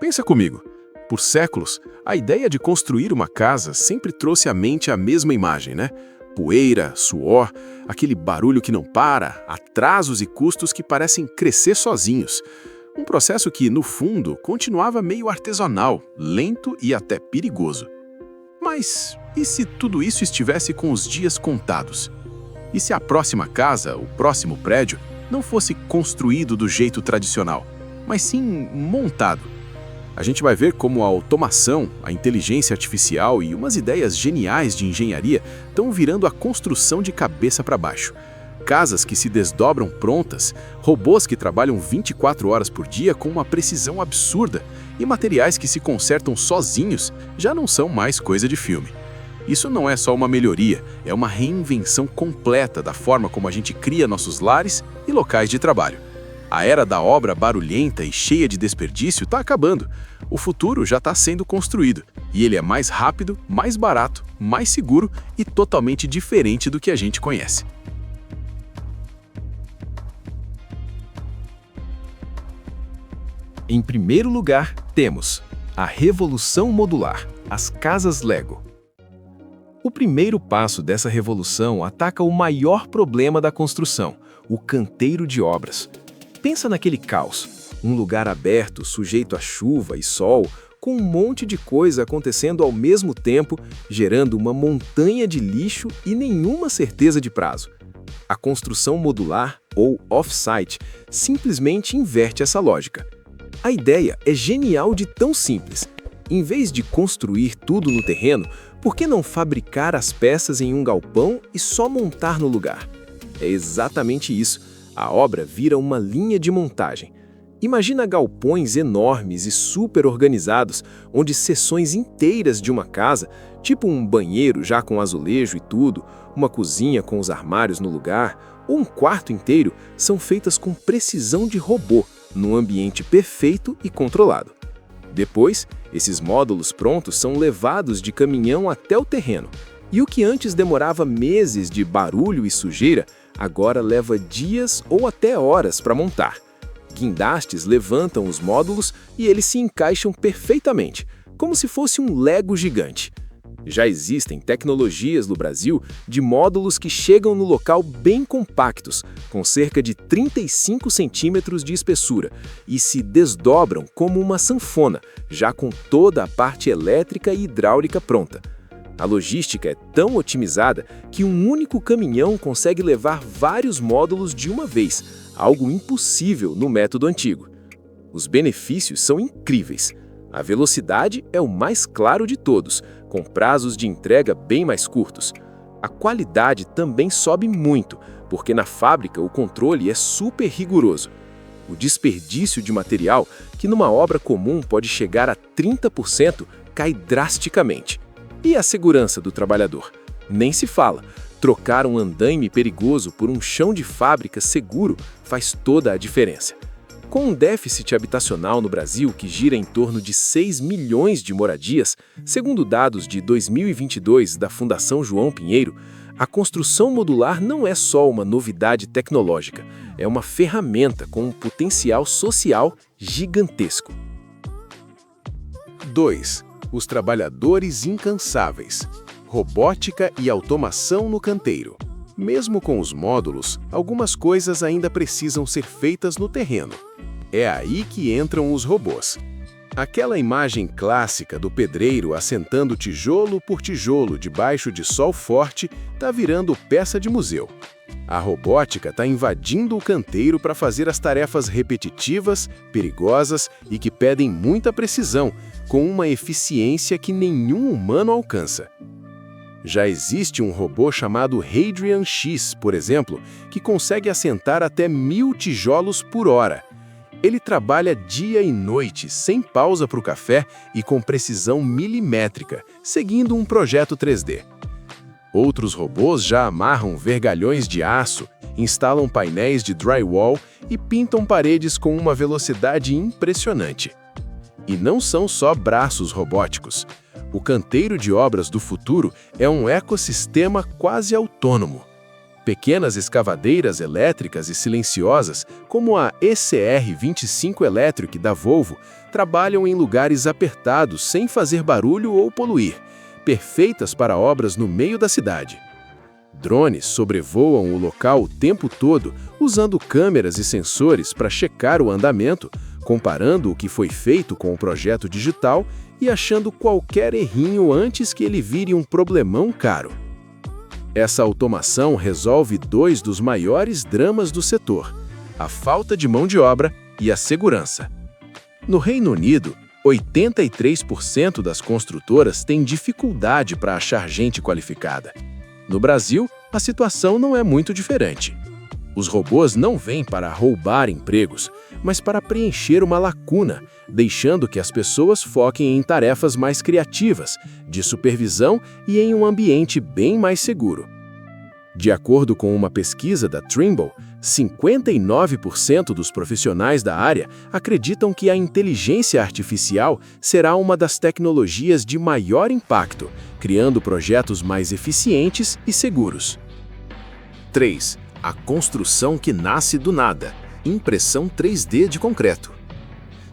Pensa comigo. Por séculos, a ideia de construir uma casa sempre trouxe à mente a mesma imagem, né? Poeira, suor, aquele barulho que não para, atrasos e custos que parecem crescer sozinhos. Um processo que, no fundo, continuava meio artesanal, lento e até perigoso. Mas e se tudo isso estivesse com os dias contados? E se a próxima casa, o próximo prédio, não fosse construído do jeito tradicional, mas sim montado? A gente vai ver como a automação, a inteligência artificial e umas ideias geniais de engenharia estão virando a construção de cabeça para baixo. Casas que se desdobram prontas, robôs que trabalham 24 horas por dia com uma precisão absurda e materiais que se consertam sozinhos já não são mais coisa de filme. Isso não é só uma melhoria, é uma reinvenção completa da forma como a gente cria nossos lares e locais de trabalho. A era da obra barulhenta e cheia de desperdício está acabando. O futuro já está sendo construído, e ele é mais rápido, mais barato, mais seguro e totalmente diferente do que a gente conhece. Em primeiro lugar, temos a revolução modular, as casas Lego. O primeiro passo dessa revolução ataca o maior problema da construção, o canteiro de obras. Pensa naquele caos, um lugar aberto, sujeito a chuva e sol, com um monte de coisa acontecendo ao mesmo tempo, gerando uma montanha de lixo e nenhuma certeza de prazo. A construção modular, ou off-site, simplesmente inverte essa lógica. A ideia é genial de tão simples. Em vez de construir tudo no terreno, por que não fabricar as peças em um galpão e só montar no lugar? É exatamente isso. A obra vira uma linha de montagem. Imagina galpões enormes e super organizados, onde seções inteiras de uma casa, tipo um banheiro já com azulejo e tudo, uma cozinha com os armários no lugar, ou um quarto inteiro, são feitas com precisão de robô, num ambiente perfeito e controlado. Depois, esses módulos prontos são levados de caminhão até o terreno, e o que antes demorava meses de barulho e sujeira, agora leva dias ou até horas para montar. Guindastes levantam os módulos e eles se encaixam perfeitamente, como se fosse um Lego gigante. Já existem tecnologias no Brasil de módulos que chegam no local bem compactos, com cerca de 35 centímetros de espessura, e se desdobram como uma sanfona, já com toda a parte elétrica e hidráulica pronta. A logística é tão otimizada que um único caminhão consegue levar vários módulos de uma vez, algo impossível no método antigo. Os benefícios são incríveis. A velocidade é o mais claro de todos, com prazos de entrega bem mais curtos. A qualidade também sobe muito, porque na fábrica o controle é super rigoroso. O desperdício de material, que numa obra comum pode chegar a 30%, cai drasticamente. E a segurança do trabalhador? Nem se fala. Trocar um andaime perigoso por um chão de fábrica seguro faz toda a diferença. Com um déficit habitacional no Brasil que gira em torno de 6 milhões de moradias, segundo dados de 2022 da Fundação João Pinheiro, a construção modular não é só uma novidade tecnológica, é uma ferramenta com um potencial social gigantesco. 2. Os trabalhadores incansáveis. Robótica e automação no canteiro. Mesmo com os módulos, algumas coisas ainda precisam ser feitas no terreno. É aí que entram os robôs. Aquela imagem clássica do pedreiro assentando tijolo por tijolo debaixo de sol forte está virando peça de museu. A robótica está invadindo o canteiro para fazer as tarefas repetitivas, perigosas e que pedem muita precisão, com uma eficiência que nenhum humano alcança. Já existe um robô chamado Hadrian X, por exemplo, que consegue assentar até 1000 tijolos por hora. Ele trabalha dia e noite, sem pausa para o café e com precisão milimétrica, seguindo um projeto 3D. Outros robôs já amarram vergalhões de aço, instalam painéis de drywall e pintam paredes com uma velocidade impressionante. E não são só braços robóticos. O canteiro de obras do futuro é um ecossistema quase autônomo. Pequenas escavadeiras elétricas e silenciosas, como a ECR25 Electric da Volvo, trabalham em lugares apertados sem fazer barulho ou poluir, perfeitas para obras no meio da cidade. Drones sobrevoam o local o tempo todo, usando câmeras e sensores para checar o andamento, comparando o que foi feito com o projeto digital e achando qualquer errinho antes que ele vire um problemão caro. Essa automação resolve dois dos maiores dramas do setor: a falta de mão de obra e a segurança. No Reino Unido, 83% das construtoras têm dificuldade para achar gente qualificada. No Brasil, a situação não é muito diferente. Os robôs não vêm para roubar empregos, mas para preencher uma lacuna, deixando que as pessoas foquem em tarefas mais criativas, de supervisão e em um ambiente bem mais seguro. De acordo com uma pesquisa da Trimble, 59% dos profissionais da área acreditam que a inteligência artificial será uma das tecnologias de maior impacto, criando projetos mais eficientes e seguros. 3. A construção que nasce do nada. Impressão 3D de concreto.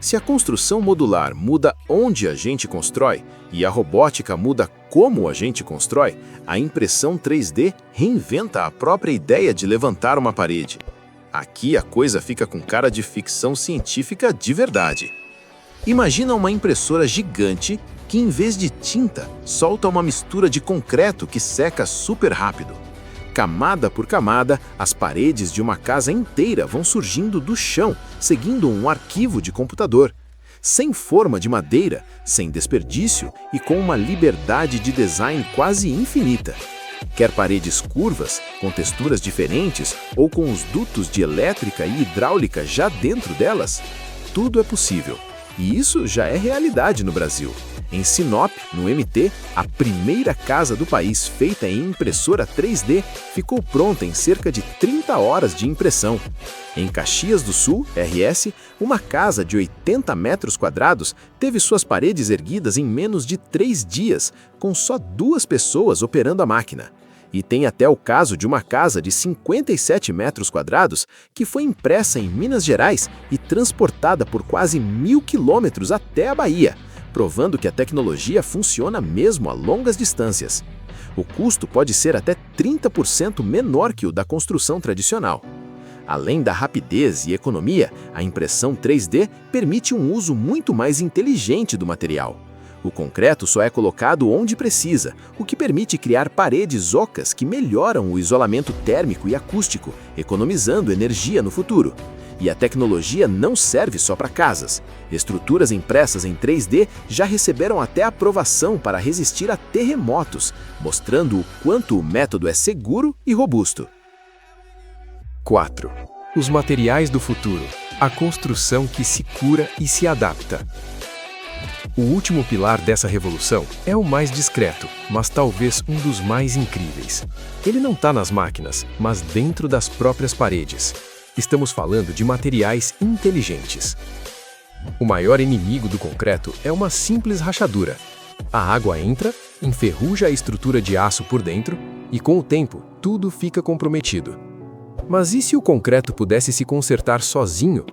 Se a construção modular muda onde a gente constrói e a robótica muda como a gente constrói, a impressão 3D reinventa a própria ideia de levantar uma parede. Aqui a coisa fica com cara de ficção científica de verdade. Imagina uma impressora gigante que, em vez de tinta, solta uma mistura de concreto que seca super rápido. Camada por camada, as paredes de uma casa inteira vão surgindo do chão, seguindo um arquivo de computador. Sem forma de madeira, sem desperdício e com uma liberdade de design quase infinita. Quer paredes curvas, com texturas diferentes ou com os dutos de elétrica e hidráulica já dentro delas? Tudo é possível. E isso já é realidade no Brasil. Em Sinop, no MT, a primeira casa do país feita em impressora 3D ficou pronta em cerca de 30 horas de impressão. Em Caxias do Sul, RS, uma casa de 80 metros quadrados teve suas paredes erguidas em menos de 3 dias, com só 2 pessoas operando a máquina. E tem até o caso de uma casa de 57 metros quadrados que foi impressa em Minas Gerais e transportada por quase 1.000 quilômetros até a Bahia, provando que a tecnologia funciona mesmo a longas distâncias. O custo pode ser até 30% menor que o da construção tradicional. Além da rapidez e economia, a impressão 3D permite um uso muito mais inteligente do material. O concreto só é colocado onde precisa, o que permite criar paredes ocas que melhoram o isolamento térmico e acústico, economizando energia no futuro. E a tecnologia não serve só para casas. Estruturas impressas em 3D já receberam até aprovação para resistir a terremotos, mostrando o quanto o método é seguro e robusto. 4. Os materiais do futuro. A construção que se cura e se adapta. O último pilar dessa revolução é o mais discreto, mas talvez um dos mais incríveis. Ele não está nas máquinas, mas dentro das próprias paredes. Estamos falando de materiais inteligentes. O maior inimigo do concreto é uma simples rachadura. A água entra, enferruja a estrutura de aço por dentro e, com o tempo, tudo fica comprometido. Mas e se o concreto pudesse se consertar sozinho?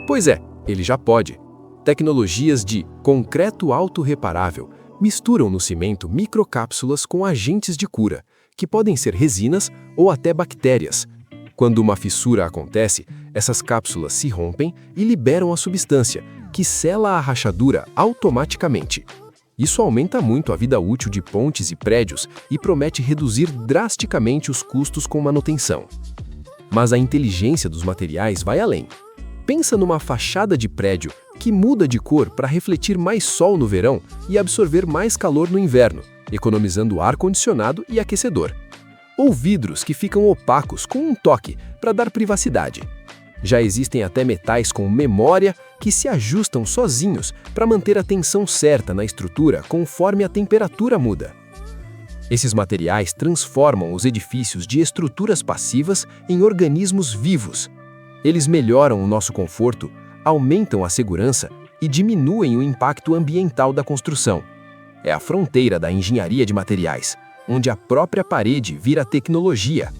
Pois é, ele já pode. Tecnologias de concreto autorreparável misturam no cimento microcápsulas com agentes de cura, que podem ser resinas ou até bactérias. Quando uma fissura acontece, essas cápsulas se rompem e liberam a substância, que sela a rachadura automaticamente. Isso aumenta muito a vida útil de pontes e prédios e promete reduzir drasticamente os custos com manutenção. Mas a inteligência dos materiais vai além. Pensa numa fachada de prédio que muda de cor para refletir mais sol no verão e absorver mais calor no inverno, economizando ar-condicionado e aquecedor. Ou vidros que ficam opacos com um toque para dar privacidade. Já existem até metais com memória que se ajustam sozinhos para manter a tensão certa na estrutura conforme a temperatura muda. Esses materiais transformam os edifícios de estruturas passivas em organismos vivos. Eles melhoram o nosso conforto, aumentam a segurança e diminuem o impacto ambiental da construção. É a fronteira da engenharia de materiais, onde a própria parede vira tecnologia.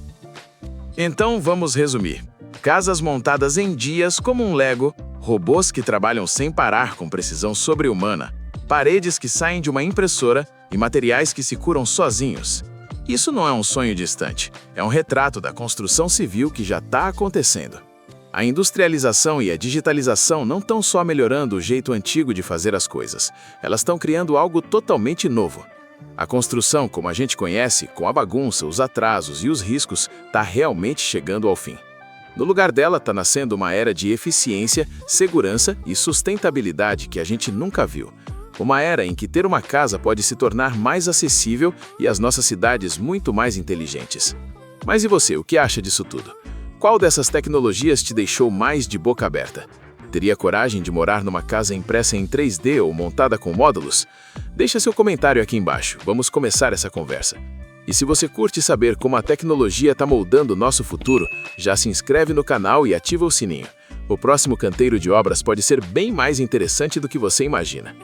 Então vamos resumir. Casas montadas em dias como um Lego, robôs que trabalham sem parar com precisão sobre-humana, paredes que saem de uma impressora e materiais que se curam sozinhos. Isso não é um sonho distante, é um retrato da construção civil que já está acontecendo. A industrialização e a digitalização não estão só melhorando o jeito antigo de fazer as coisas, elas estão criando algo totalmente novo. A construção, como a gente conhece, com a bagunça, os atrasos e os riscos, está realmente chegando ao fim. No lugar dela está nascendo uma era de eficiência, segurança e sustentabilidade que a gente nunca viu. Uma era em que ter uma casa pode se tornar mais acessível e as nossas cidades muito mais inteligentes. Mas e você, o que acha disso tudo? Qual dessas tecnologias te deixou mais de boca aberta? Teria coragem de morar numa casa impressa em 3D ou montada com módulos? Deixa seu comentário aqui embaixo, vamos começar essa conversa. E se você curte saber como a tecnologia está moldando o nosso futuro, já se inscreve no canal e ativa o sininho. O próximo Canteiro de Obras pode ser bem mais interessante do que você imagina.